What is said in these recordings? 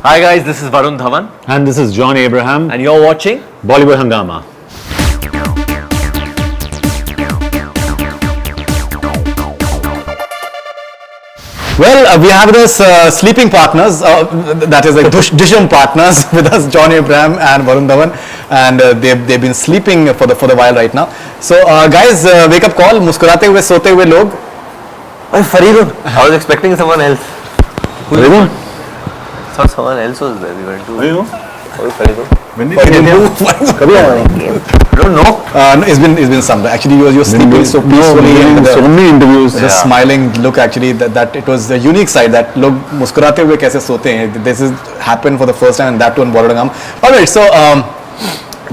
Hi guys, this is Varun Dhawan And this is John Abraham, and you're watching Bollywood Hungama. Well, we have with us sleeping partners, that is like Dishoom partners with us, John Abraham and Varun Dhawan, and they've been sleeping for the while right now. So guys, wake up call, मुस्कुराते हुए सोते हुए लोग. Hey, Faridoon. I was expecting someone else. Faridoon? Thought someone else was there. We went to. Faridoon? Oh, Faridoon. When did you get कभी आया? I don't know. No, it's been some. Actually, you're sleeping so peacefully. And so many interviews. The smiling look, actually, that it was a unique side. That लोग मुस्कुराते हुए कैसे सोते हैं. This has happened for the first time, and that too in Bollywood Hungama. All right, so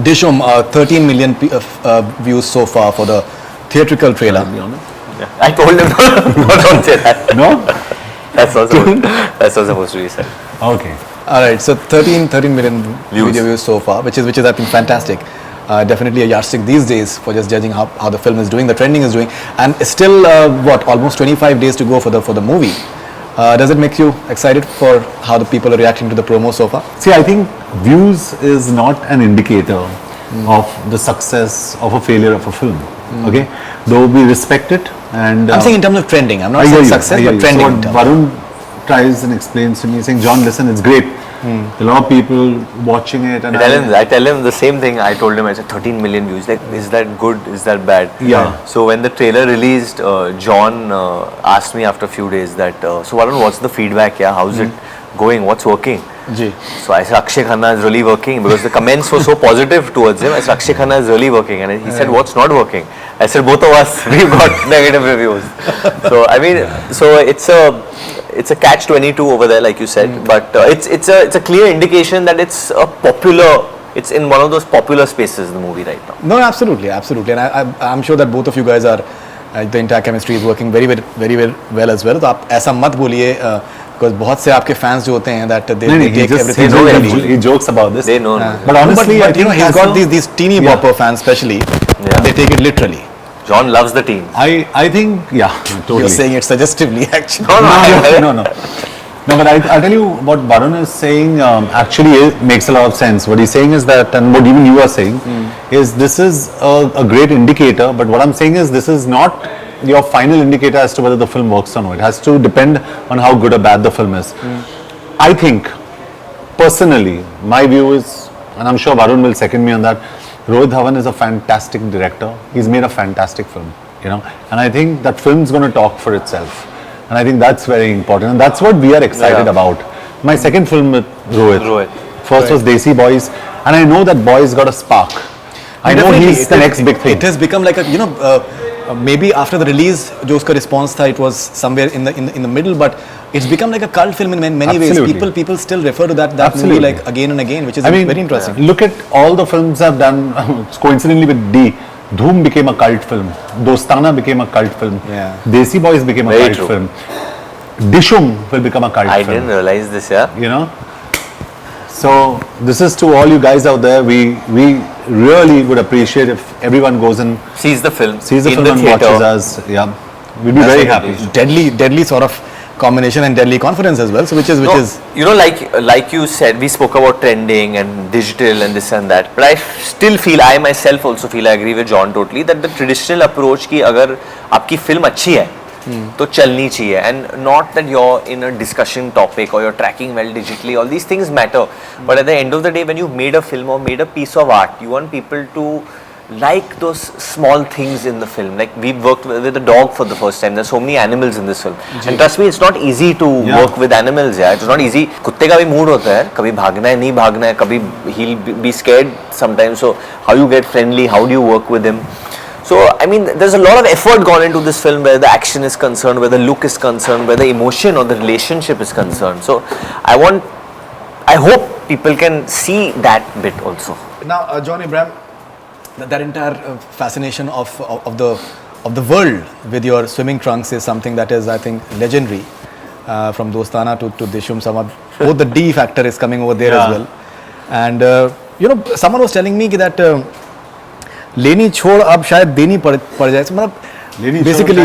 Dishoom, 13 million views so far for the theatrical trailer. Yeah. I told him don't say that. No, That's not supposed to be said. okay. All right, so 13 million video views so far, which is I think fantastic. Definitely a yardstick these days for just judging how the film is doing, the trending is doing, and still almost 25 days to go for the movie. Does it make you excited for how the people are reacting to the promo so far? See, I think views is not an indicator of the success of a failure of a film. Okay, though we respect it, and I'm saying in terms of trending. I'm not saying success, but trending. So what Varun tries and explains to me, saying, "John, listen, it's great. A lot of people watching it." And I tell him the same thing. I told him, I said 13 million views. Like, is that good? Is that bad? Yeah. So when the trailer released, John asked me after a few days that, so Varun, what's the feedback? Yeah, how's it going? What's working? Ji. So I said, Akshay Khanna is really working, because the comments were so positive towards him. I said, Akshay Khanna is really working, and he said, what's not working? I said, both of us, we've got negative reviews. So I mean, so it's a catch-22 over there, like you said, but it's a clear indication that it's in one of those popular spaces, the movie right now. No, absolutely, and I'm sure that both of you guys are, the entire chemistry is working very well as well. तो आप ऐसा मत बोलिए, because बहुत से आपके fans जो होते हैं that they take everything. He jokes about this. They know. But honestly, but you know, he's got these teeny bopper fans especially. Yeah. They take it literally. John loves the team. I think, yeah, totally. You're saying it suggestively, actually. No, but I tell you what Varun is saying actually makes a lot of sense. What he's saying is that, and what even you are saying, is this is a great indicator, but what I'm saying is this is not your final indicator as to whether the film works or not. It has to depend on how good or bad the film is. I think, personally, my view is, and I'm sure Varun will second me on that, Rohit Dhawan is a fantastic director. He's made a fantastic film, and I think that film's going to talk for itself. And I think that's very important, and that's what we are excited about. My second film with Rohit. First was Desi Boys, and I know that boy's got a spark. I know he's the next big thing. It has become like a, maybe after the release, जो उसका response था, it was somewhere in the middle, but it's become like a cult film in many ways. People still refer to that movie like again and again, which is very interesting. Look at all the films I've done, coincidentally with D. Dhoom became a cult film. Dostana became a cult film. Yeah. Desi Boys became a cult film. Dishoom will become a cult film. I didn't realize this, yeah. So this is to all you guys out there. We really would appreciate if everyone goes and sees the film and watches us. Yeah, we'd be very happy. Deadly sort of combination and deadly confidence as well. So which is like you said, we spoke about trending and digital and this and that, but I myself also feel, I agree with John totally, that the traditional approach ki agar aapki film अच्छी है तो चलनी चाहिए, and not that you're in a discussion topic or you're tracking well digitally. All these things matter, but at the end of the day, when you made a film or made a piece of art, you want people to like those small things in the film. Like, we worked with a dog for the first time. There's so many animals in this film, and trust me, it's not easy to work with animals. Yeah, it's not easy. कुत्ते का भी mood होता है, कभी भागना है, नहीं भागना है, कभी he'll be scared sometimes. So how you get friendly? How do you work with him? So I mean, there's a lot of effort gone into this film, where the action is concerned, where the look is concerned, where the emotion or the relationship is concerned. So I hope people can see that bit also. Now, John Abraham, that entire fascination of the world with your swimming trunks is something that is, I think, legendary. From Dostana to Dishoom, both the D factor is coming over there as well. And someone was telling me that लेनी छोड़ अब शायद देनी पड़ जाए. मतलब basically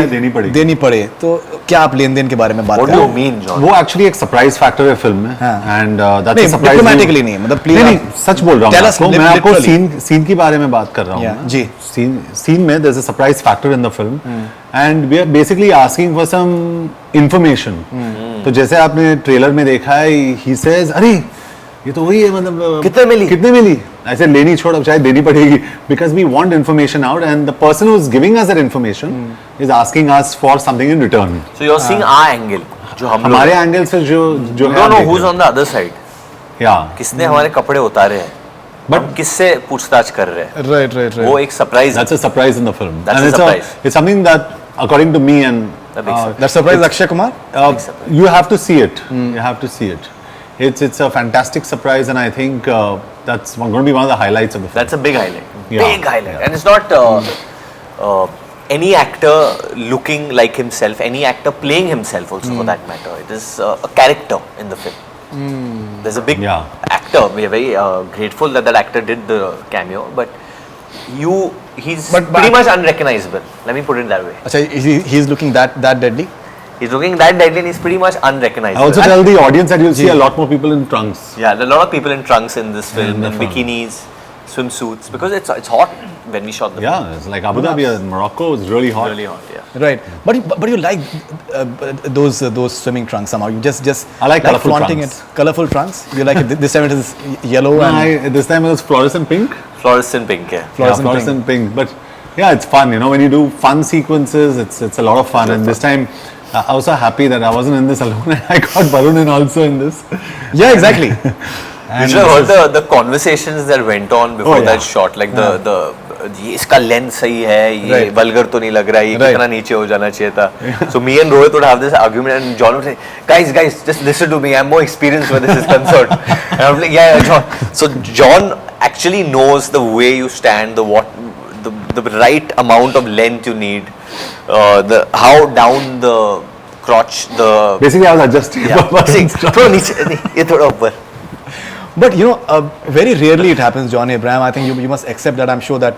देनी पड़े तो क्या आप लेन देन के बारे में बात What कर do रहे you हो? mean, John? वो एक्चुअली एक सरप्राइज फैक्टर है फिल्म में and that's a surprise diplomatically नहीं मतलब प्लीज नहीं सच बोल रहा हूँ Tell us आपको मैं आपको literally. सीन की बारे में बात कर रहा हूँ जी सीन में there's a surprise factor in the film and we are basically asking for some information तो जैसे आपने ट्रेलर में देखा है he says अरे ये तो वही है मतलब कितने मिली ऐसे लेनी छोड़ अब शायद देनी पड़ेगी because we want information out and the person who's giving us that information is asking us for something in return. So you're seeing our angle, जो हम हमारे एंगल से जो you don't know who's on the other side. Yeah. किसने हमारे कपड़े उतारे हैं बट किससे पूछताछ कर रहे हैं राइट वो एक surprise That's a surprise in the film. That's and a surprise. It's something that according to me and that surprise Akshay Kumar you have to see it. You have to see it. It's a fantastic surprise, and I think that's going to be one of the highlights of the film. That's a big highlight. Yeah. Big highlight. And it's not any actor looking like himself, any actor playing himself also for that matter. It is a character in the film. There's a big actor. We are very grateful that actor did the cameo, but he's pretty much unrecognizable. Let me put it that way. अच्छा he's looking that deadly. He's looking that deadly and he's pretty much unrecognizable. I also tell the audience that you'll see a lot more people in trunks. Yeah, there are a lot of people in trunks in this film, in bikinis, swimsuits, because it's hot when we shot the film. Yeah, it's like Abu Dhabi and Morocco is really hot. Really hot, yeah. Right, but you like those swimming trunks somehow. You just I like colourful flaunting trunks. it. Colorful trunks. You like it. This time it is yellow and This time it was fluorescent pink. Fluorescent pink, yeah. Fluorescent pink. But yeah, it's fun. You know, when you do fun sequences, it's a lot of fun. And this time, I was so happy that I wasn't in this alone. I got Varun in also in this. Yeah, exactly. You should have heard the conversations that went on before that shot, like the ये इसका length सही है, ये vulgar तो नहीं लग रहा है, ये कितना नीचे हो जाना चाहिए था. So me and Rohit would have this argument, and John would say, guys, just listen to me. I'm more experienced where this is concerned. And I'm like, yeah, John. So John actually knows the way you stand, the right amount of length you need, how down the crotch, basically I was adjusting. थोड़ा नीचे नहीं, ये थोड़ा ऊपर. But you know, very rarely it happens, John Abraham. I think you must accept that. I'm sure that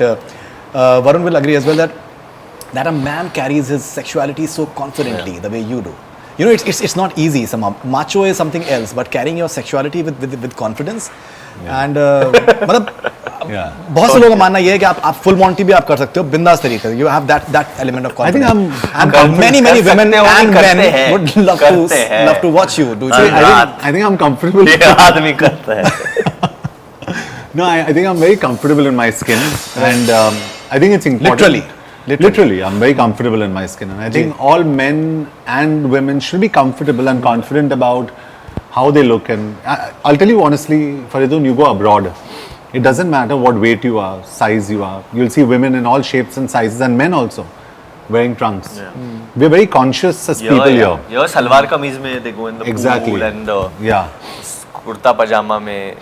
Varun will agree as well that a man carries his sexuality so confidently the way you do. You know, it's not easy. Somehow, macho is something else, but carrying your sexuality with confidence and मतलब बहुत से लोगों का मानना ये है कि आप full Monty भी आप कर सकते हो बिंदास तरीके से. You have that element of confidence. I think many women and men would love to watch you do. I think I'm comfortable. आदमी करता है. No, I think I'm very comfortable in my skin, and I think it's important. Literally, I'm very comfortable in my skin, and I think all men and women should be comfortable and confident about how they look. And I'll tell you honestly, Faridoon, you go abroad, it doesn't matter what weight you are, size you are. You'll see women in all shapes and sizes, and men also wearing trunks. We're very conscious as people here. Here, salwar kameez में they go in the pool and kurta pajama में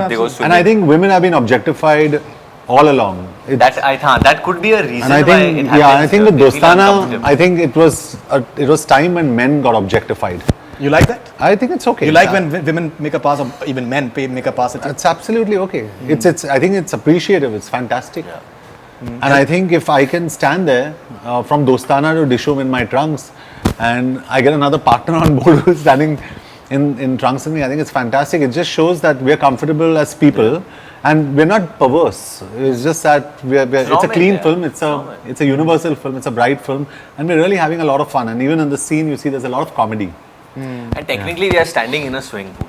they go swimming. And I think women have been objectified all along. That could be a reason. And I think, why it happens. I think with Dostana, I think it was time when men got objectified. You like that? I think it's okay. You like when women make a pass, or even men make a pass at you? It's absolutely okay. I think it's appreciative. It's fantastic. And I think if I can stand there from Dostana to Dishoom in my trunks, and I get another partner on board who's standing in trunks with me, I think it's fantastic. It just shows that we're comfortable as people, and we're not perverse. It's just that it's a clean film. It's a universal film. It's a bright film, and we're really having a lot of fun. And even in the scene, you see there's a lot of comedy. And technically, we are standing in a swimming pool.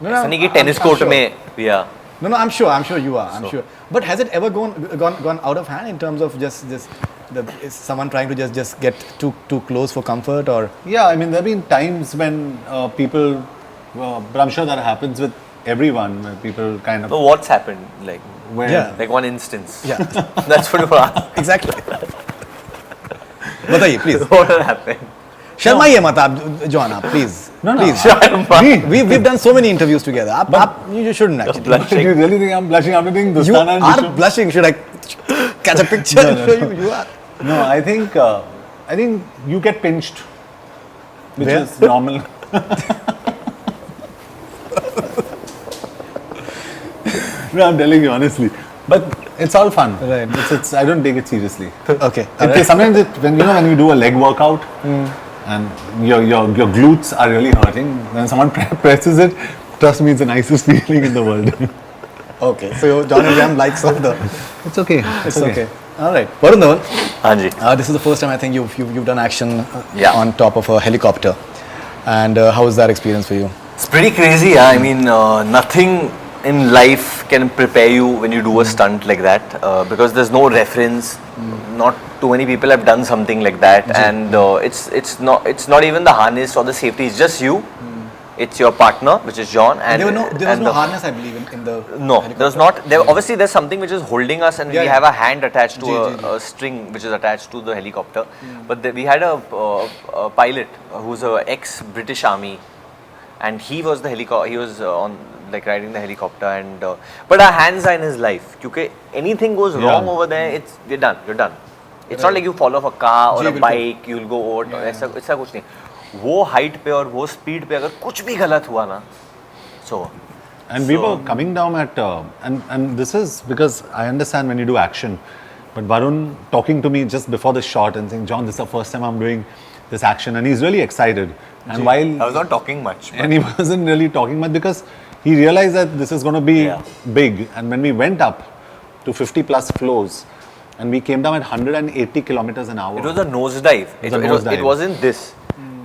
No, tennis court mein we are. No, I'm sure you are. I'm sure. But has it ever gone out of hand in terms of just is someone trying to just get too close for comfort, or? Yeah, I mean there have been times when people, but I'm sure that happens with everyone. Where people kind of. So what's happened? Like like one instance. Yeah, that's what you asked. Exactly. बताइए please. What happened? शर्माइए मत आप, John, please. No. Please. We've done so many interviews together. You shouldn't actually. Do you really think I'm blushing after doing You Dostana and are Dishoom? blushing. Should I catch a picture and show you? You are. No, I think you get pinched, which Where? is normal. No, I'm telling you honestly. But It's all fun. Right. It's I don't take it seriously. Okay. Sometimes when you do a leg workout and your glutes are really hurting, when someone presses it, trust me, it's the nicest feeling in the world. Okay. So John and Jam likes of the. It's okay. It's okay. All right. Varun Dhawan. Hanji. This is the first time I think you've done action Yeah. on top of a helicopter, and how was that experience for you? It's pretty crazy. Yeah? I mean, nothing in life can prepare you when you do a stunt like that because there's no reference. Not too many people have done something like that, and it's not even the harness or the safety. It's just you. It's your partner, which is John, and There was no harness, I believe, in the. No, there's not. Obviously, there's something which is holding us, and Yeah, we yeah. have a hand attached to Ji. a string which is attached to the helicopter. But we had a pilot who's a ex-British Army, and he was the helicopter. He was on like riding the helicopter, and but our hands are in his life. Because anything goes wrong over there, we're done. You're done. It's not like you fall off a car or ji, a बिल्कुल. bike. You'll go over. ऐसा कुछ नहीं. वो height पे और वो speed पे अगर कुछ भी गलत हुआ ना, so. And we were coming down at, and this is because I understand when you do action, but Varun talking to me just before the shot and saying, John, this is the first time I'm doing this action, and he's really excited. And while I was not talking much. and he wasn't really talking much because he realized that this is going to be big. And when we went up to 50 plus floors, and we came down at 180 kilometers an hour. It was a nosedive. It wasn't this.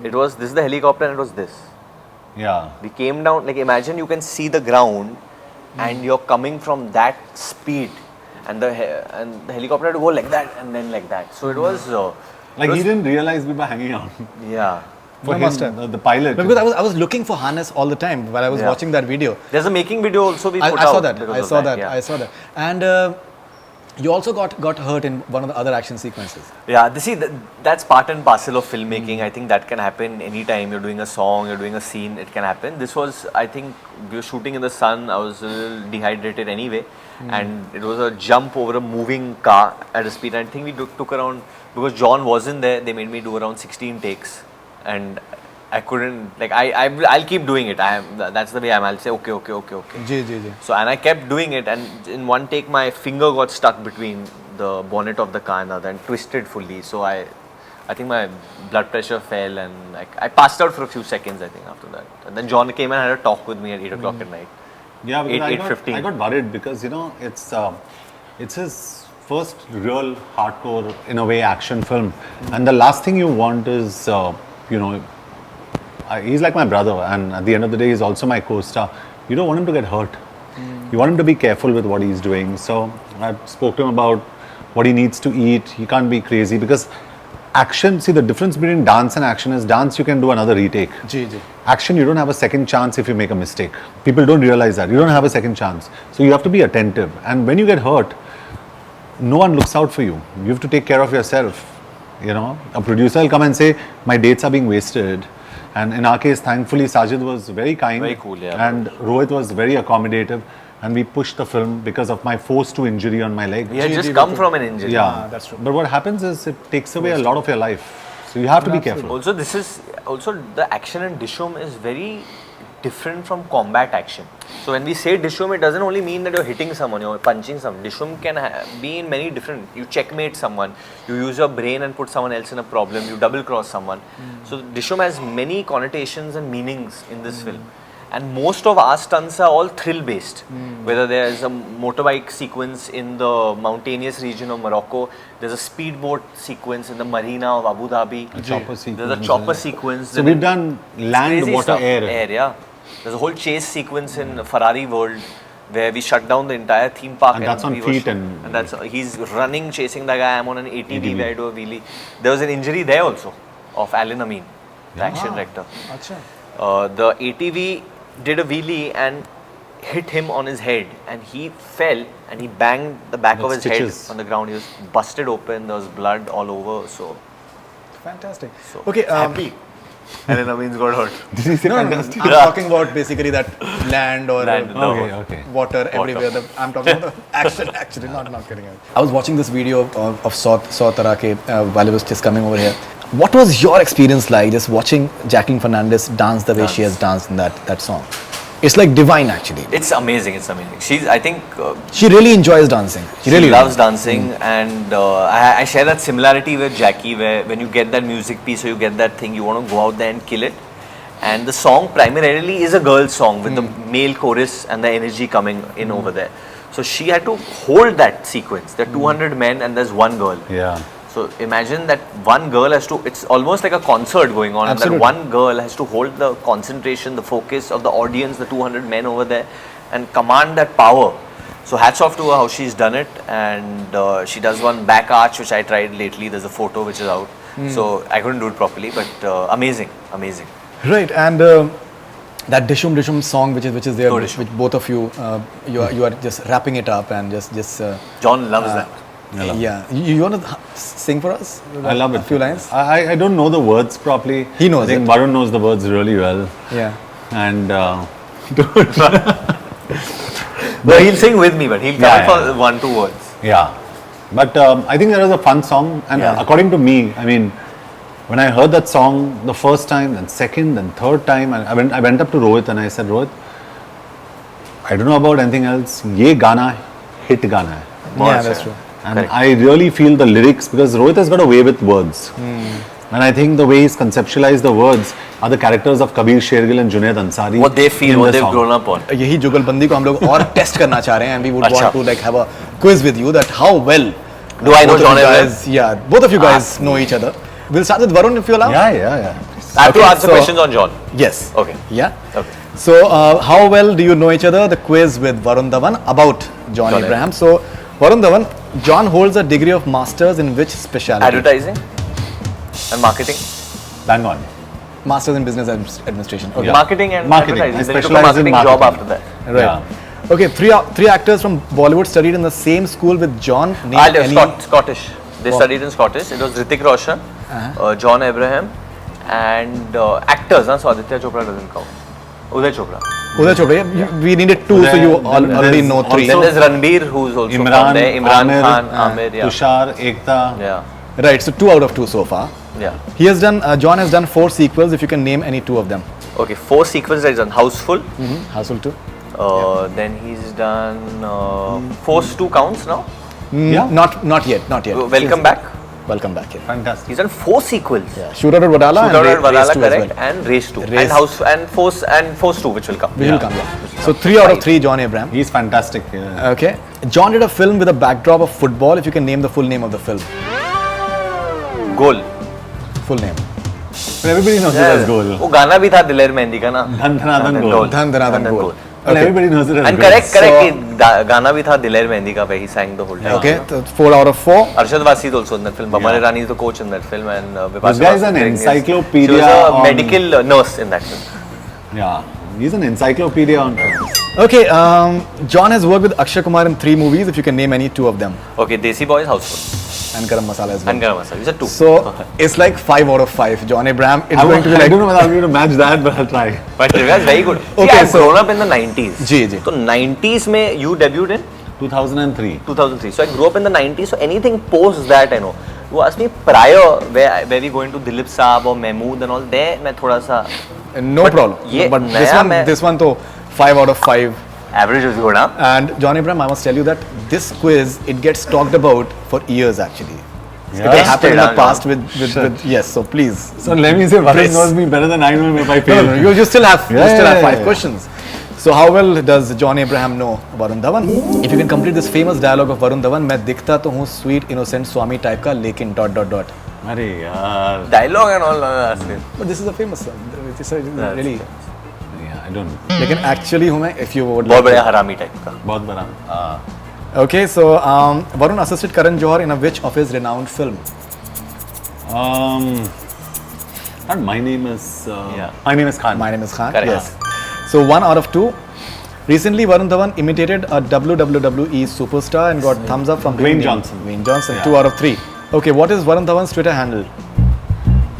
This is the helicopter and it was this. Yeah. We came down, like imagine you can see the ground and you're coming from that speed and the helicopter had to go like that and then like that. So it was... He didn't realize we were hanging out. Yeah. For No, must have. the pilot. No, because I was looking for harness all the time while I was watching that video. There's a making video also we put I out. saw that. because I of saw that. yeah. I saw that. And you also got hurt in one of the other action sequences. Yeah, that's part and parcel of filmmaking. I think that can happen anytime. You're doing a song, you're doing a scene, it can happen. This was, I think, we were shooting in the sun. I was a little dehydrated anyway. And it was a jump over a moving car at a speed. I think we took around, because John wasn't there, they made me do around 16 takes. And I couldn't, like, I'll keep doing it. That's the way I am. I'll say, okay. Ji. So, and I kept doing it, and in one take, my finger got stuck between the bonnet of the car and other and twisted fully. So, I think my blood pressure fell, and I passed out for a few seconds, I think, after that. And then John came and had a talk with me at 8 o'clock at night. Yeah, because 8:15. I got worried because, it's his first real hardcore, in a way, action film. And the last thing you want is, he's like my brother, and at the end of the day, he's also my co-star. You don't want him to get hurt. You want him to be careful with what he's doing. So I spoke to him about what he needs to eat. He can't be crazy because action, see the difference between dance and action is dance you can do another retake. Ji. Action, you don't have a second chance if you make a mistake. People don't realize that. You don't have a second chance. So you have to be attentive. And when you get hurt, no one looks out for you. You have to take care of yourself. A producer will come and say, my dates are being wasted. And in our case, thankfully, Sajid was very kind. Very cool, yeah. And Rohit was very accommodative. And we pushed the film because of my forced to injury on my leg. He had just come from an injury. Yeah, that's true. But what happens is it takes away a lot of your life. So you have to be careful. Also, the action in Dishoom is very different from combat action. So when we say Dishoom, it doesn't only mean that you're hitting someone, you're punching someone. Dishoom can be in many different, you checkmate someone, you use your brain and put someone else in a problem, you double cross someone. So Dishoom has many connotations and meanings in this film. And most of our stunts are all thrill based. Whether there is a motorbike sequence in the mountainous region of Morocco, there's a speedboat sequence in the marina of Abu Dhabi. There's a chopper sequence. So we've done land, crazy water, stuff. air. Yeah. There's a whole chase sequence in Ferrari World where we shut down the entire theme park. And that's on we were feet and that's he's running, chasing the guy. I'm on an ATV where I do a wheelie. There was an injury there also of Alan Amin, the action director. The ATV did a wheelie and hit him on his head, and he fell and he banged the back of his stitches. head on the ground. He was busted open. There was blood all over. So Fantastic. So Okay. happy. Alan Amin's got hurt. I'm talking about basically that land or Okay. water everywhere. I'm talking about the action, actually, not getting it. I was watching this video of Sau Tarah Ke while I was just coming over here. What was your experience like just watching Jacqueline Fernandez dance the way she has danced in that song? It's like divine actually. It's amazing. It's amazing. I think She really enjoys dancing. she really loves dancing, and I share that similarity with Jackie, where when you get that music piece or you get that thing, you want to go out there and kill it. And the song primarily is a girl's song with the male chorus and the energy coming in over there. So she had to hold that sequence. There are 200 men and there's one girl. Yeah. So imagine that one girl has to, it's almost like a concert going on, Absolutely. and that one girl has to hold the concentration, the focus of the audience, the 200 men over there, and command that power. So hats off to her how she's done it, and she does one back arch which I tried lately. There's a photo which is out. So I couldn't do it properly, but amazing, amazing. Right, and that Dishoom song which is there, Toh which Dishoom. both of you you are just wrapping it up and just John loves that. yeah. You want to sing for us? I love it. A few lines. I don't know the words properly. He knows I think it. Varun knows the words really well. Yeah. And But he'll sing with me, but he'll come Yeah, for yeah. 1-2 words. yeah. But I think that was a fun song. And Yeah. according to me, I mean, when I heard that song the first time, then second, then third time, I went up to Rohit and I said, Rohit, I don't know about anything else. Ye Gana, hit Gana hai. Yeah, that's true. And Correct. I really feel the lyrics, because Rohit has got a way with words. And I think the way he's conceptualized the words are the characters of Kabir Shergill and Junaid Ansari. What they feel, in what the they've song. grown up on. यही जुगलबंदी को हम लोग और test करना चाह रहे हैं, and we would अच्छा. want to like have a quiz with you that how well Do I know both of John you Abraham? guys, yeah, both of you guys know each other. We'll start with Varun if you allow. Yeah, yeah, yeah. I have to Okay, answer so- questions on John. Yes. Okay. Yeah. Okay. So how well do you know each other? The quiz with Varun Dhawan about John John Abraham. So Varun Dhawan, John holds a degree of masters in which specialty? Advertising and marketing. Bang on. Masters in business administration. Okay. Yeah. Marketing and Marketing. advertising. I Then he took a specialize in marketing job marketing. after that. Right. Okay. Three actors from Bollywood studied in the same school with John. Name any. Scottish. They Wow. studied in Scottish. It was Hrithik Roshan, John Abraham, and actors. So Aditya Chopra doesn't count. Uday Chopra. Uday Chopra. We needed two, so you already know three. Then there's Ranbir, who's also from Imran, there. Imran Amir, Khan, Amir, yeah. Tushar, Ekta. Yeah, Right. So 2 out of 2 so far. yeah. He has done. John has done 4 sequels. If you can name any 2 of them. Okay, 4 sequels that he's done. Houseful. Household 2. Then he's done Force 2 counts now. Yeah. Not yet. Not yet. Welcome back. Welcome back. Yeah. Fantastic. He's done 4 sequels. Yeah. Shooter at Wadala Shooter and at Valhalla, Race 2 as correct, well. and Race 2, Race. and Force 2, which will come. We will come. Yeah. So 3 out of 3 John Abraham. He's fantastic. Yeah. Okay. John did a film with a backdrop of football. If you can name the full name of the film. Goal. Full name. But everybody knows it as goal. वो गाना भी था दिलेर मेहंदी का ना. Dhan Dhan Goal. Dhan Dhan Goal. But everybody knows it as And goal. correct. So- कि गाना भी था दिलेर मेहंदी का where he sang the whole time. Okay. So 4 out of 4. Arshad Wasi is also in that film. Bamare Rani is the coach in that film, and Vipasha This guy is Basu an playing his- encyclopedia She was a on- medical nurse in that film. Yeah. He's an encyclopedia on. Okay. John has worked with Akshay Kumar in 3 movies. If you can name any 2 of them. Okay, Desi Boy is Houseful. And Garam Masala as well. And Garam Masala. These are 2. So it's like 5 out of 5. John Abraham. It's I going to be like. don't know whether I'm going to match that, but I'll try. But trivia is very good. See, Okay, I've so- grown up in the 90s. Ji, ji. So 90s में you debuted in 2003. 2003. So I grew up in the 90s. So anything post that I know. You asked me prior where we going to Dilip Saab or Mahmood and all there मैं थोड़ा सा No But problem. ये But नया this one तो 5 out of 5. average is good हाँ. And John Abraham, I must tell you that this quiz, it gets talked about for years actually. It Yeah. has happened in the Tested, past with yes, so please. So let me say, Varun Please. knows me better than I know him if I No, fail. no, you still have, Yeah, you still have yeah, 5 yeah. questions. So how well does John Abraham know Varun Dhawan? If you can complete this famous dialogue of Varun Dhawan, मैं दिखता तो हूँ sweet innocent स्वामी type का लेकिन ... अरे यार. Dialogue and all that's it. But this is a famous song. It's a really. Yeah, I don't know. लेकिन actually हूँ मैं if you would. बहुत like बड़े to. हरामी टाइप का. बहुत बड़ा. Okay, so Varun assisted Karan Johar in a which of his renowned film? And my name is. Yeah. My name is Khan. My Name is Khan. Correct. Yes. So 1 out of 2. Recently, Varun Dhawan imitated a WWE superstar and got thumbs up from Dwayne giving name- Johnson. Dwayne Johnson. Yeah. 2 out of 3. Okay, what is Varun Dhawan's Twitter handle?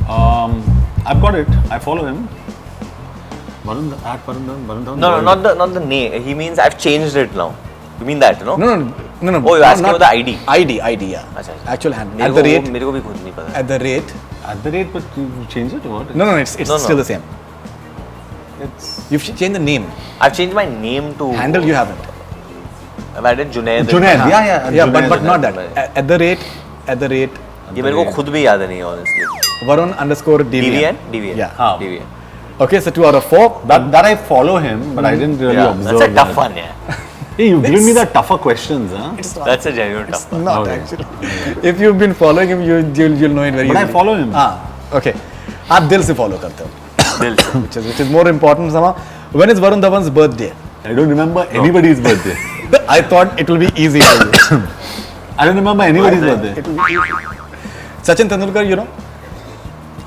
I've got it. I follow him. Varun Dhawan. No, not the name. He means I've changed it now. You mean that, no? No. Oh, you're asking about the ID. ID, yeah. अच्छा, अच्छा. Actual handle. मेरे At को the वो- rate. मेरे को भी खुद नहीं पता. At the rate. At the rate, but you changed it or what? No, it's No, still no. the same. You've changed the name. I've changed my name to Handle you haven't. I've added Junaid. Junaid, yeah. Yeah, Junaid. but not that. At the rate. ये मेरे को खुद भी याद नहीं honestly. Varun_DVN. DVN. Yeah. हाँ. DVN. Okay, so 2 out of 4. That I follow him, but I didn't really Yeah, observe. that's a tough one, yeah. Hey, you've given me the tougher questions, huh? That's a genuine tough one. Not Okay. actually. If you've been following him, you'll know it very But I easily. follow him. Okay. आप दिल से follow करते हो. दिल से. which is more important somehow. When is Varun Dhawan's birthday? I don't remember anybody's birthday. I thought it will be easy for you. I don't remember anybody's birthday. It will be easy. Sachin Tendulkar, you know?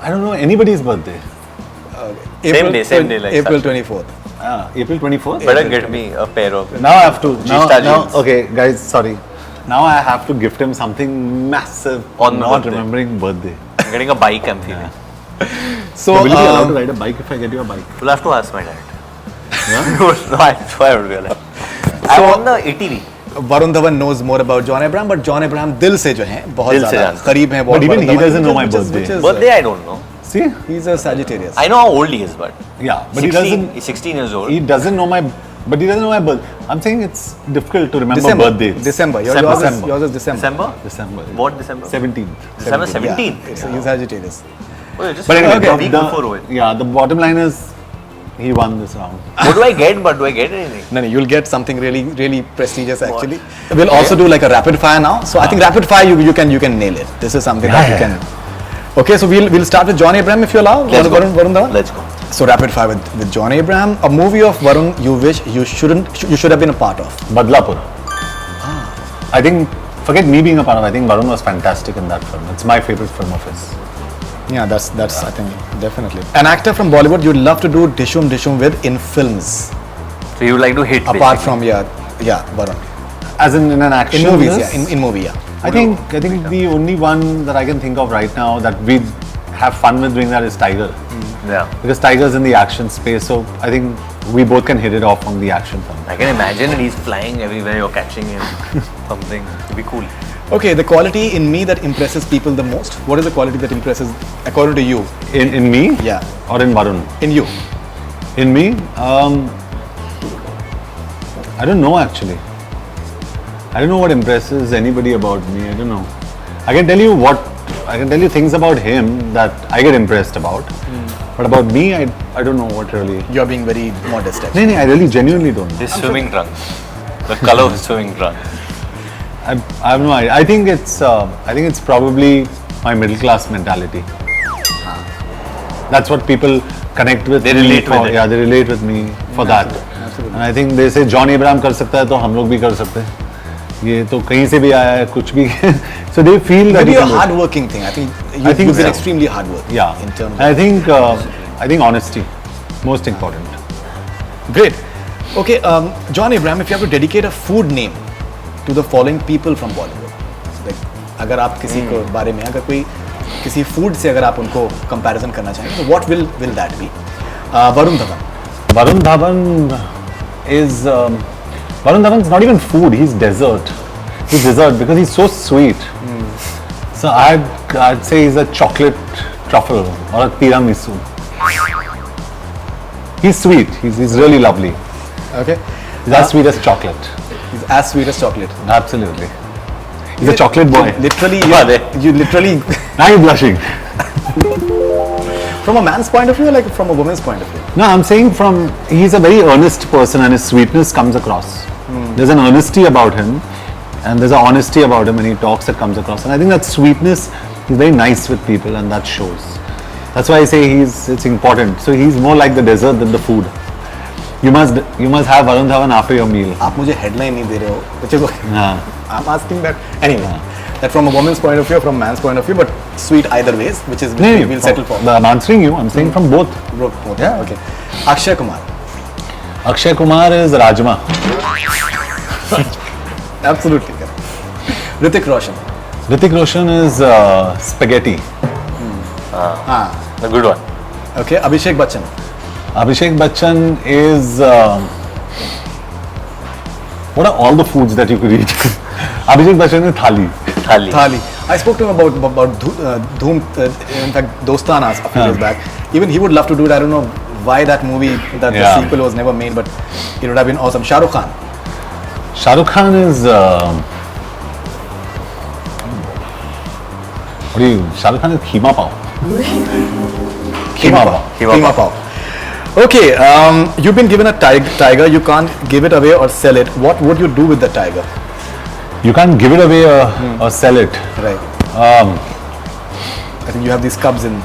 I don't know anybody's birthday. Same day like April Sachin. 24th. April 24th? Better get me a pair of. Now I have to. G-Star Now, jeans. okay, guys, sorry. Now I have to gift him something massive On not birthday. remembering birthday. I'm getting a bike, I'm feeling. So, will you be allowed to ride a bike if I get you a bike? We'll have to ask my dad. No, I would be allowed. I'm on the ATV. Varun Dhawan knows more about John Abraham, but John Abraham दिल से जो हैं बहुत दिल से ज़्यादा जानते करीब हैं. But even Varun he Dhawan, doesn't know my which is- birthday. which is- Birthday, I don't know. See? He's a Sagittarius. I know how old he is, but Yeah, but 16, he doesn't. he's 16 years old. He doesn't know my. But he doesn't know my birth. I'm saying it's difficult to remember birthdays. December. December. Yours is December. December? December. What December? 17th. December 17th. Yeah, he's Sagittarius. Oh, you're just But anyway, a week before Rohit. yeah, the bottom line is he won this round. What do I get? But do I get anything? No, you'll get something really, really prestigious actually. We'll also do like a rapid fire now. So I think rapid fire you can nail it. This is something that you can. Okay, so we'll start with John Abraham if you allow. Let's go. Varun Dhawan. Let's go. So rapid fire with John Abraham. A movie of Varun you wish you should have been a part of. Badlapur. I think, forget me being a part of, I think Varun was fantastic in that film. It's my favorite film of his. Yeah, that's I think definitely. An actor from Bollywood you'd love to do Dishoom with in films. So you would like to hit Apart from Varun. As in an action. In movies, this? in movie, yeah. I think the only one that I can think of right now that we have fun with doing that is Tiger. Yeah. Because Tiger's in the action space, so I think we both can hit it off on the action film. I can imagine it. He's flying everywhere. You're catching him. Something. It'd be cool. Okay, the quality in me that impresses people the most. What is the quality that impresses according to you? In me? Yeah. Or in Varun? In you? In me? I don't know actually. I don't know what impresses anybody about me. I don't know. I can tell you things about him that I get impressed about. But about me, I don't know what really. You're being very modest actually. No, I really genuinely don't know. His swimming trunks. The color of his swimming trunks. I have no idea. I think it's probably my middle class mentality. That's what people connect with. They me relate for, with it. Yeah, they relate with me for that. Absolutely. And I think they say John Abraham कर सकता है तो हम लोग भी कर सकते हैं. ये तो कहीं से भी आया है कुछ भी. So they feel that Maybe you a can do it. hard-working thing. I think you've think been so. extremely hard-working. Yeah. In terms And I think honesty, most important. Great. Okay, John Abraham, if you have to dedicate a food name to the following people from Bollywood, like अगर आप किसी को बारे में अगर कोई किसी food से अगर आप उनको comparison करना चाहें, तो what will that be? Varun Dhawan. Varun Dhawan's not even food, he's dessert. He's dessert because he's so sweet. So I'd say he's a chocolate truffle or a tiramisu. He's sweet, he's really lovely. Okay. He's as sweet as chocolate. He's as sweet as chocolate. Absolutely. He's a chocolate boy. Literally, Wow, you literally, Now you're blushing. from a man's point of view or like from a woman's point of view? No, I'm saying he's a very earnest person and his sweetness comes across. There's an earnesty about him and there's an honesty about him when he talks that comes across. And I think that sweetness, he's very nice with people and that shows. That's why I say it's important. So he's more like the dessert than the food. You must have Varun Dhawan after your meal. आप मुझे headline नहीं दे रहे हो, which is Yeah. I'm asking that anyway. That from a woman's point of view, from a man's point of view, but sweet either ways, which is No, we'll settle for. I'm answering you. I'm saying from both. Both. Yeah. Okay. Akshay Kumar. Akshay Kumar is Rajma. Absolutely correct. Hrithik Roshan. Hrithik Roshan is spaghetti. A good one. Okay. Abhishek Bachchan. Abhishek Bachchan is what are all the foods that you could eat? Abhishek Bachchan is thali. Thali. I spoke to him about Dhoom, in fact, Dostanas a few years back. Even he would love to do it. I don't know why that movie, that the sequel was never made, but it would have been awesome. Shah Rukh Khan. Shah Rukh Khan is Shah Rukh Khan is Keema Pao. Keema Pao. Okay, you've been given a tiger. You can't give it away or sell it. What would you do with the tiger? You can't give it away or sell it. Right. I think you have these cubs in.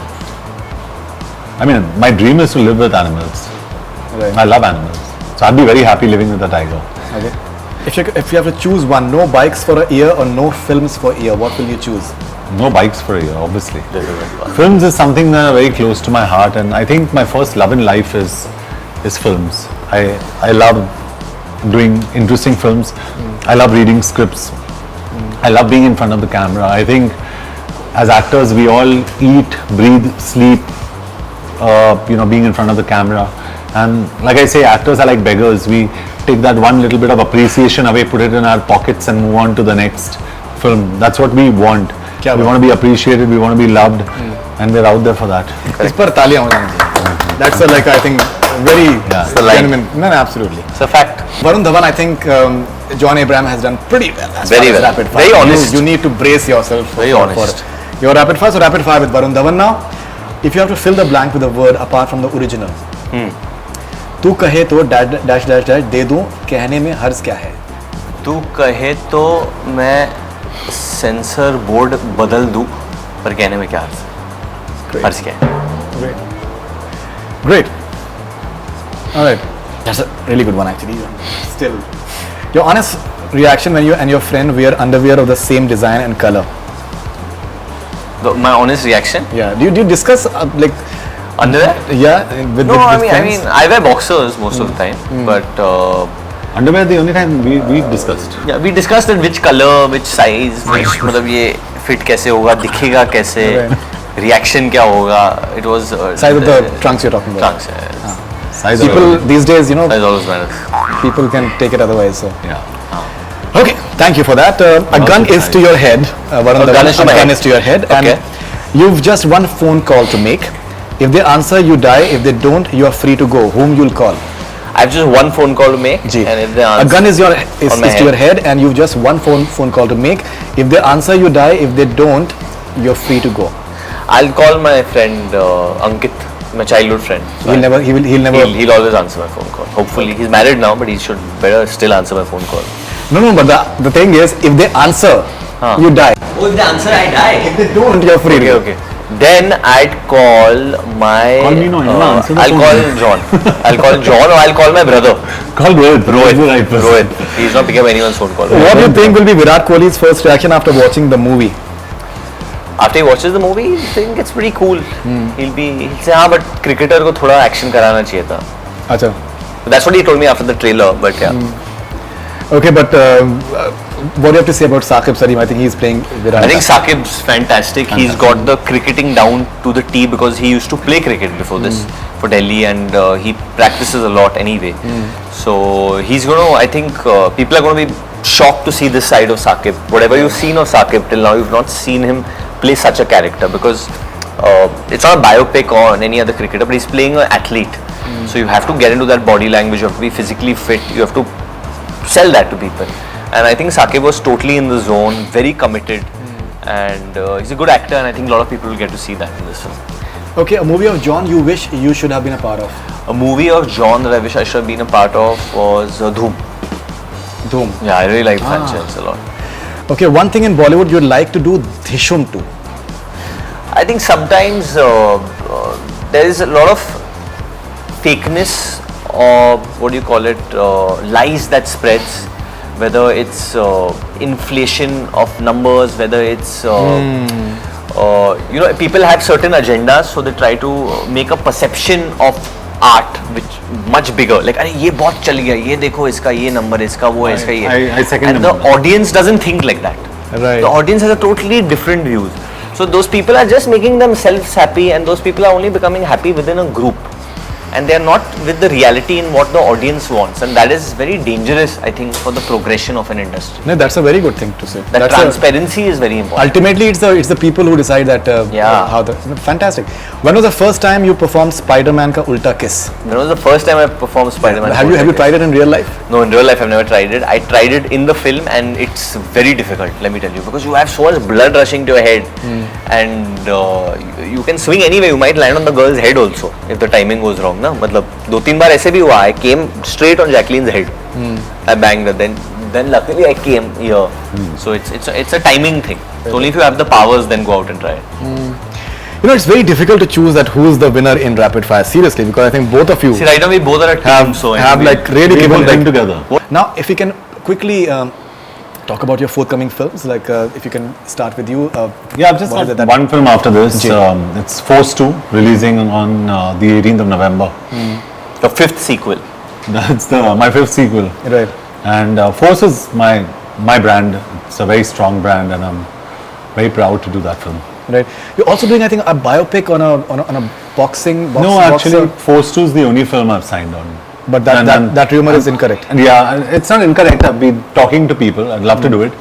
I mean, my dream is to live with animals. Right. I love animals. So I'd be very happy living with a tiger. Okay. If you have to choose one, no bikes for a year or no films for a year, what will you choose? No bikes for a year, obviously. Films is something that are very close to my heart, and I think my first love in life is films. I love doing interesting films. I love reading scripts. I love being in front of the camera. I think as actors we all eat, breathe, sleep, being in front of the camera. And like I say, actors are like beggars. We take that one little bit of appreciation away, put it in our pockets and move on to the next film. That's what we want. We want to be appreciated, we want to be loved, and we're out there for that. It's पर तालियां हो जानी चाहिए. That's I think very genuine. No, absolutely. It's a fact. Varun Dhawan, I think John Abraham has done pretty well. Very well. Rapid fire. Very honest. You need to brace yourself. Very honest. For your rapid fire. So rapid fire with Varun Dhawan now. If you have to fill the blank with a word apart from the original, तू कहे तो dash दे दूं, कहने में हर्ज क्या है? तू कहे तो मैं सेंसर बोर्ड बदल दूं, पर कहने में क्या हर्ज क्या है? Great. All right. That's a really good one actually. Still, your honest reaction when you and your friend wear underwear of the same design and color. My honest reaction? Yeah. Do you discuss like underwear? Yeah. With I friends? mean, I wear boxers most of the time, but underwear the only time we discussed. Yeah, we discussed in which color, which size, मतलब ये fit कैसे होगा, दिखेगा कैसे, reaction क्या होगा. It was size of the trunks you're talking about. Trunks. Size people these days, size always matters. People can take it otherwise. So. Yeah. Okay, thank you for that. A gun is to your head. A gun is to your head, okay. And you've just one phone call to make. If they answer, you die. If they don't, you are free to go. Whom you'll call? I've just one phone call to make, and if they answer, a gun is to your head, and you've just one phone call to make. If they answer, you die. If they don't, you're free to go. I'll call my friend Ankit, my childhood friend. So He'll always answer my phone call. Hopefully, he's married now, but he should better still answer my phone call. No, but the thing is, if they answer, you die. Oh, if they answer, I die. If they don't, you're free. Okay. Then I'd call my. Call me, no, I'll call John. I'll call John, or I'll call my brother. Call Rohit. Rohit. He's not picking up anyone's phone call. What do you think will be Virat Kohli's first reaction after watching the movie? After he watches the movie, I think it's pretty cool. He'll say, हाँ, but cricketer को थोड़ा action कराना चाहिए था. अच्छा. That's what he told me after the trailer, but yeah. Okay, but what do you have to say about Saqib Salim? I think he's playing Virat. I think Saqib's fantastic. He's got the cricketing down to the T because he used to play cricket before this for Delhi, and he practices a lot anyway. So he's going to, I think people are going to be shocked to see this side of Saqib. Whatever you've seen of Saqib till now, you've not seen him play such a character because it's not a biopic on any other cricketer, but he's playing an athlete. So you have to get into that body language, you have to be physically fit, you have to sell that to people. And I think Saqib was totally in the zone, very committed, and he's a good actor, and I think a lot of people will get to see that in this film. Okay, a movie of John you wish you should have been a part of? A movie of John that I wish I should have been a part of was Dhoom. Dhoom. Yeah, I really like the franchise a lot. Okay, one thing in Bollywood you'd like to do Dishoom too. I think sometimes there is a lot of fakeness, or what do you call it, lies that spreads, whether it's inflation of numbers, whether it's people have certain agendas, so they try to make a perception of art which much bigger, like अरे ये बहुत चल गया, ये देखो इसका ये number, इसका वो है, इसका ये, I second and the audience doesn't think like that. Right. The audience has a totally different views. So those people are just making themselves happy, and those people are only becoming happy within a group. and they are not with the reality in what the audience wants, and that is very dangerous, I think, for the progression of an industry. No, that's a very good thing to say. That transparency is very important. Ultimately, it's the people who decide that. How the fantastic. When was the first time you performed Spider-Man ka Ulta Kiss? When was the first time I performed Spider-Man? Have you tried it in real life? No, in real life I've never tried it. I tried it in the film, and it's very difficult, let me tell you, because you have so much blood rushing to your head, and you can swing anyway. You might land on the girl's head also if the timing goes wrong. Na? मतलब 2-3 बार ऐसे भी हुआ. I came straight on Jacqueline's head. I banged her. Then luckily I came here. So it's a timing thing. So only if you have the powers, then go out and try it. You know, it's very difficult to choose that who's the winner in rapid fire, seriously, because I think both of you See, right now we both are a team, so have like really given them together. Now, if we can quickly talk about your forthcoming films, like if you can start with you. Yeah, I've just got one film after this. It's Force 2, releasing on the 18th of November. The 5th sequel. That's my 5th sequel. Right. And Force is my brand. It's a very strong brand, and I'm very proud to do that film. Right. You're also doing, I think, a biopic on a boxing. No, actually, Force 2 is the only film I've signed on. But that rumor is incorrect. Yeah, it's not incorrect. I've been talking to people. I'd love to do it.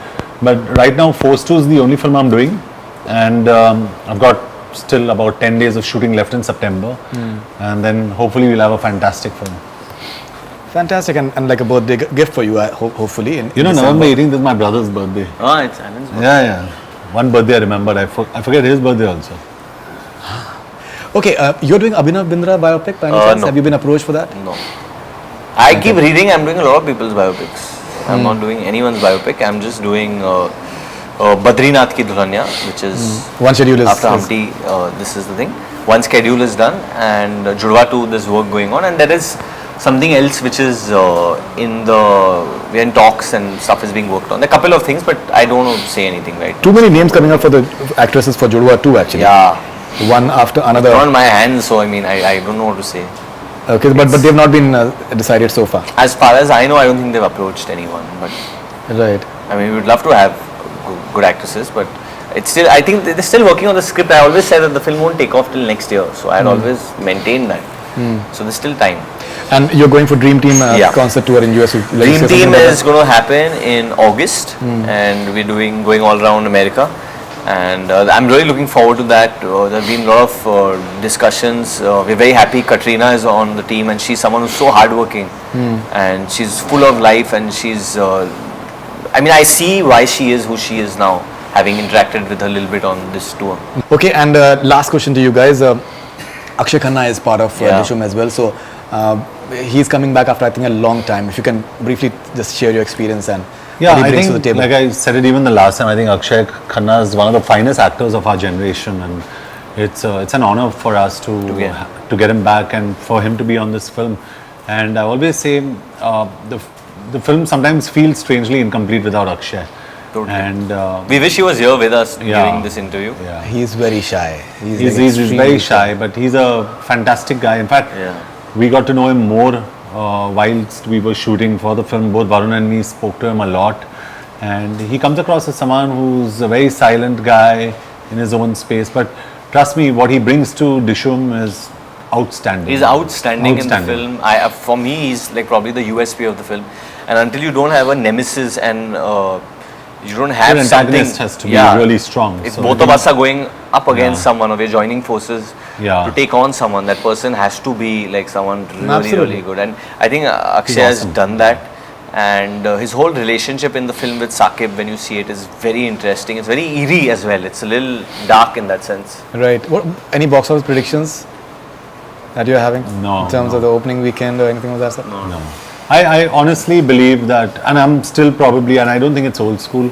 But right now, Force 2 is the only film I'm doing. And I've got still about 10 days of shooting left in September. And then hopefully we'll have a fantastic film. Fantastic. And like a birthday gift for you, hopefully. You know, November 18th is my brother's birthday. Oh, it's Anand's birthday. Yeah. One birthday I remembered. I forget his birthday also. Okay, you're doing Abhinav Bindra biopic by any chance? No. Have you been approached for that? No. I keep reading, I'm doing a lot of people's biopics. I'm not doing anyone's biopic. I'm just doing Badrinath Ki Dulhania, which is one schedule is after Humpty. This is the thing. One schedule is done, and Judwa 2, there's work going on, and there is something else which is we're in talks and stuff is being worked on. There are a couple of things, but I don't want to say anything right now. Too many names coming up for the actresses for Judwa 2 actually. Yeah. One after another. It's not in my hands, so I mean, I don't know what to say. Okay, but they've not been decided so far. As far as I know, I don't think they've approached anyone. But right. I mean, we would love to have good actresses, but it's still. I think they're still working on the script. I always said that the film won't take off till next year, so I had always maintained that. So there's still time. And you're going for Dream Team concert tour in US. Dream Team is going to happen in August, and we're going all around America. And I'm really looking forward to that. There have been a lot of discussions. We're very happy Katrina is on the team, and she's someone who's so hardworking, and she's full of life, and she's. I mean, I see why she is who she is now, having interacted with her a little bit on this tour. Okay, and last question to you guys. Akshay Khanna is part of Dishoom as well, so he's coming back after I think a long time. If you can briefly just share your experience and. Yeah, I think, like I said it even the last time, I think Akshay Khanna is one of the finest actors of our generation, and it's an honor for us to get him back and for him to be on this film. And I always say the film sometimes feels strangely incomplete without Akshay. Totally. And we wish he was here with us during this interview. Yeah. He's very shy. He's very shy, but he's a fantastic guy. In fact, we got to know him more whilst we were shooting for the film. Both Varun and me spoke to him a lot, and he comes across as someone who's a very silent guy in his own space, but trust me, what he brings to Dishoom is outstanding. He's outstanding in the film. For me, he's like probably the USP of the film, and until you don't have a nemesis and you don't have your antagonist has to be really strong. If both of us are going up against someone, or we're joining forces to take on someone, that person has to be like someone really good. And I think Akshay has done that. And his whole relationship in the film with Saqib, when you see it, is very interesting. It's very eerie as well. It's a little dark in that sense. Right. Any box office predictions that you're having? No. In terms of the opening weekend or anything of that sort? No. I honestly believe that, and I'm still probably, and I don't think it's old school,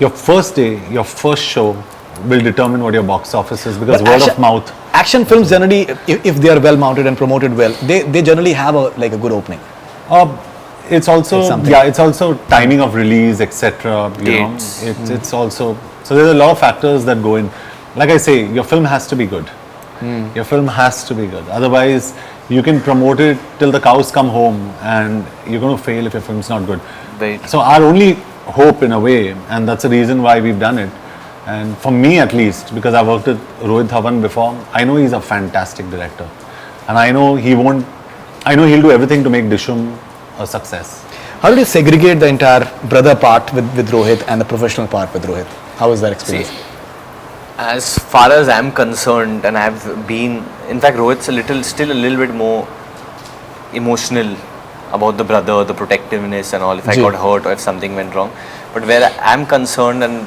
your first day, your first show will determine what your box office is, because word of mouth. Action films generally, if they are well mounted and promoted well, they generally have a good opening. It's also timing of release, etc. You know, it's also, so there's a lot of factors that go in. Like I say, your film has to be good. Your film has to be good. Otherwise, you can promote it till the cows come home, and you're going to fail if your film's not good. Right. So our only hope, in a way, and that's the reason why we've done it, and for me at least, because I've worked with Rohit Dhawan before, I know he's a fantastic director. and I know he'll do everything to make Dishoom a success. How did you segregate the entire brother part with Rohit and the professional part with Rohit? How was that experience? See, as far as I'm concerned, and I've been, in fact, Rohit's still a little bit more emotional about the brother, the protectiveness and all, if I got hurt or if something went wrong. But where I'm concerned, and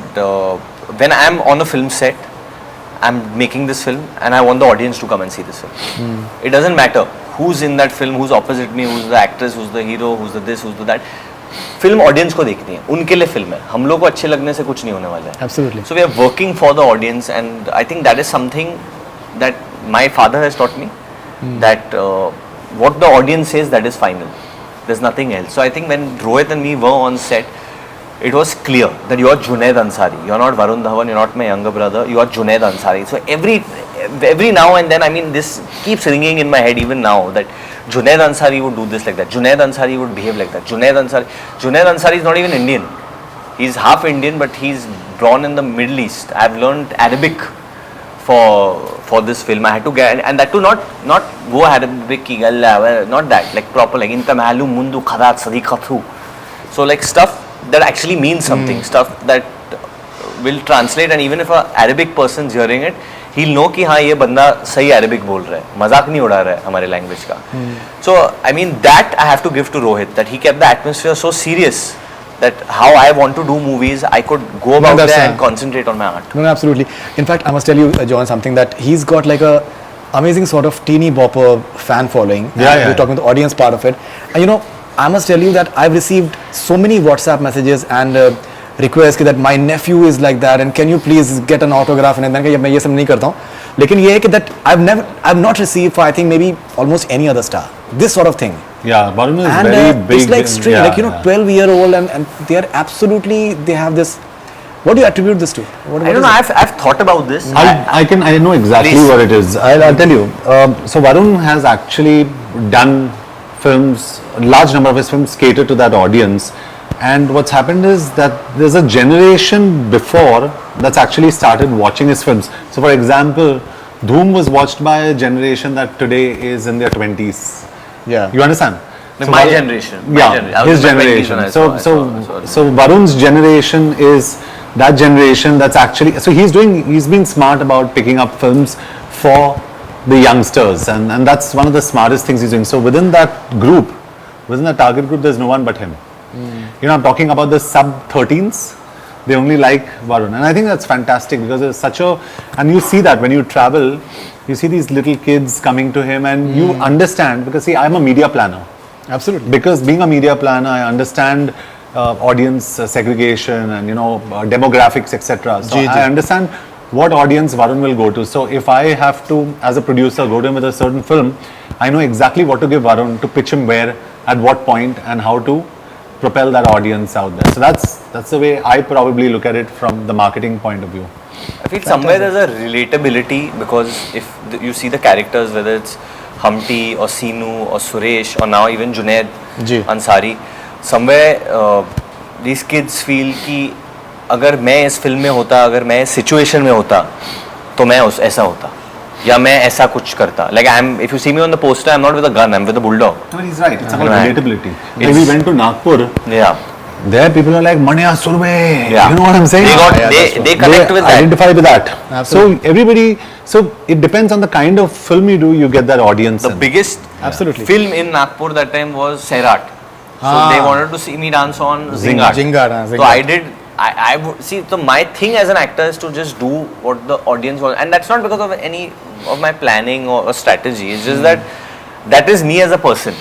when I'm on a film set, I'm making this film and I want the audience to come and see this film. It doesn't matter who's in that film, who's opposite me, who's the actress, who's the hero, who's the this, who's the that. Film audience को देखनी है, उनके लिए film है, हम लोग को अच्छे लगने से कुछ नहीं होने वाला है. Absolutely. So we are working for the audience, and I think that is something that my father has taught me, that what the audience says, that is final. There's nothing else. So I think when Rohit and me were on set, it was clear that you are Junaid Ansari. You are not Varun Dhawan, you are not my younger brother, you are Junaid Ansari. So every now and then, I mean, this keeps ringing in my head even now, that Junaid Ansari would do this like that, Junaid Ansari would behave like that, Junaid Ansari is not even Indian. He's half Indian, but he's born in the Middle East. I've learned Arabic for this film. I had to get, and that too not go Arabic ki galla, not that, like proper, like inta ma'alum mundu khadat sadiqathu. So like stuff that actually means something, stuff that will translate, and even if a Arabic person's hearing it, he'll know कि हाँ ये बंदा सही Arabic बोल रहा है, मजाक नहीं उड़ा रहा है हमारे language का. So I mean that I have to give to Rohit, that he kept the atmosphere so serious that how I want to do movies, I could go about there and concentrate on my art. No, absolutely. In fact, I must tell you, John, something that he's got like a amazing sort of teeny bopper fan following. We're talking the audience part of it. And you know, I must tell you that I've received so many WhatsApp messages and requests that my nephew is like that, and can you please get an autograph, and then मैं ये सब नहीं करता हूँ. लेकिन ये है कि that I've not received for I think maybe almost any other star this sort of thing. Yeah, Varun is And very big. it's like strange, like 12-year-old, and they are absolutely, they have this. What do you attribute this to? What I don't know. I've thought about this. I know exactly what it is. I'll tell you. So Varun has actually done films. A large number of his films cater to that audience. And what's happened is that there's a generation before that's actually started watching his films. So for example, Dhoom was watched by a generation that today is in their 20s. Yeah. You understand? Like my generation. His generation. So Varun's generation is that generation that's actually, so he's being smart about picking up films for the youngsters, and that's one of the smartest things he's doing. So within that group, within the target group, there's no one but him. You know, I'm talking about the sub-13s. They only like Varun, and I think that's fantastic, because it's such a, and you see that when you travel, you see these little kids coming to him, and you understand, because see, I'm a media planner. Absolutely. Because being a media planner, I understand audience segregation and demographics, etc. So I understand what audience Varun will go to. So if I have to, as a producer, go to him with a certain film, I know exactly what to give Varun, to pitch him where, at what point, and how to propel that audience out there. So that's the way I probably look at it from the marketing point of view. I feel somewhere there's a relatability, because if you see the characters, whether it's Humpty or Seenu or Suresh or now even Junaid Ansari, somewhere these kids feel कि अगर मैं इस film में होता, अगर मैं इस situation में होता, तो मैं ऐसा होता, या मैं ऐसा कुछ करता. Like if you see me on the poster, I'm not with a gun, I'm with a bulldog. No, he's right. It's about relatability. When we went to Nagpur, there people are like Manya Surve. You know what I'm saying? They connect with that. Identify with that. Absolutely. So everybody. So it depends on the kind of film you do. You get that audience. The biggest film in Nagpur that time was Sairat. So they wanted to see me dance on Zingard. So I did. I would see. So my thing as an actor is to just do what the audience wants, and that's not because of any of my planning or strategy. It's just that is me as a person.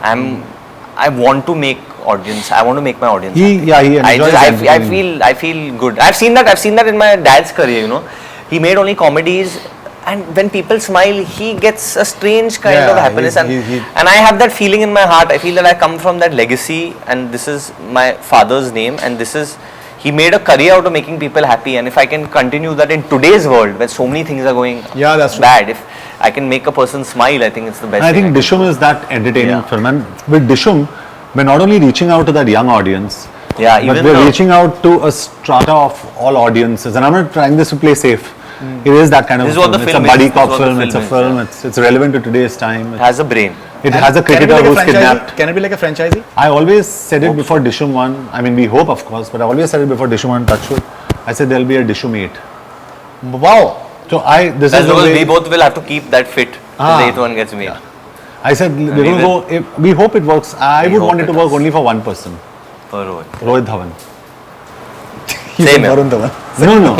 I want to make audience. I want to make my audience. I feel good. I've seen that in my dad's career. He made only comedies, and when people smile, he gets a strange kind of happiness, and I have that feeling in my heart. I feel that I come from that legacy, and this is my father's name, and he made a career out of making people happy, and if I can continue that in today's world where so many things are going bad, if I can make a person smile, I think it's the best. I think Dishoom is that entertaining film, and with Dishoom, we're not only reaching out to that young audience, but we're reaching out to a strata of all audiences, and I'm not trying this to play safe. It is that kind of This is what the It's a film buddy is. cop This is what the film. It's a film is, film. It's relevant to today's time. It has a brain. It has a cricketer who's kidnapped. Can it be like a franchisee? I always said it before Dishoom 1. I mean, we hope, of course, but I always said it before Dishoom 1, Touchwood. I said there'll be a Dishoom 8. Wow. So this That's is the because way we both will have to keep that fit till the 8th one gets made. I said we're going to go. We hope it works. I We would hope want it to it work does. only for one person, For Rohit. Rohit Dhawan. He's Same, Varun Dhawan. No, no, No, no.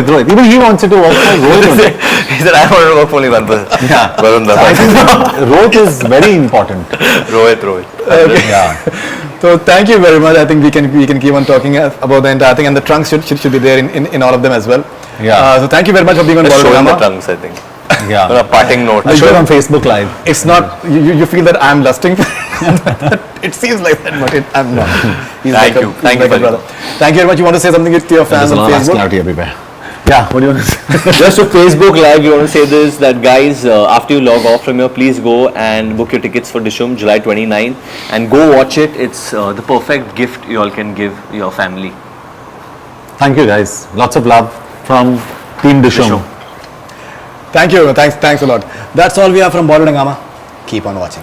Rohit. Even he wants it to work for Rohit only. he said, I want to work for only one person. Yeah. Varun So I think Dhawan. Rohit is very important. Rohit. Yeah. So thank you very much. I think we can keep on talking about the entire thing, and the trunks should be there in all of them as well. Yeah. So thank you very much for being on Just Bollywood showing the Hungama. trunks, I think. Yeah. On a parting note. I'll show it on Facebook Live. It's not you feel that I'm lusting. It seems like that, but I'm not. He's Thank you. he's Thank you a very brother. Thank you very much. You want to say something to your fans There's a on lot of Facebook? clarity everywhere. Yeah. What do you want to say? Just to Facebook Live, we want to say this, that guys, after you log off from here, please go and book your tickets for Dishoom, July 29, and go watch it. It's the perfect gift you all can give your family. Thank you, guys. Lots of love from Team Dishoom. Thank you. Thanks a lot. That's all we have from Bollywood Hungama. Keep on watching.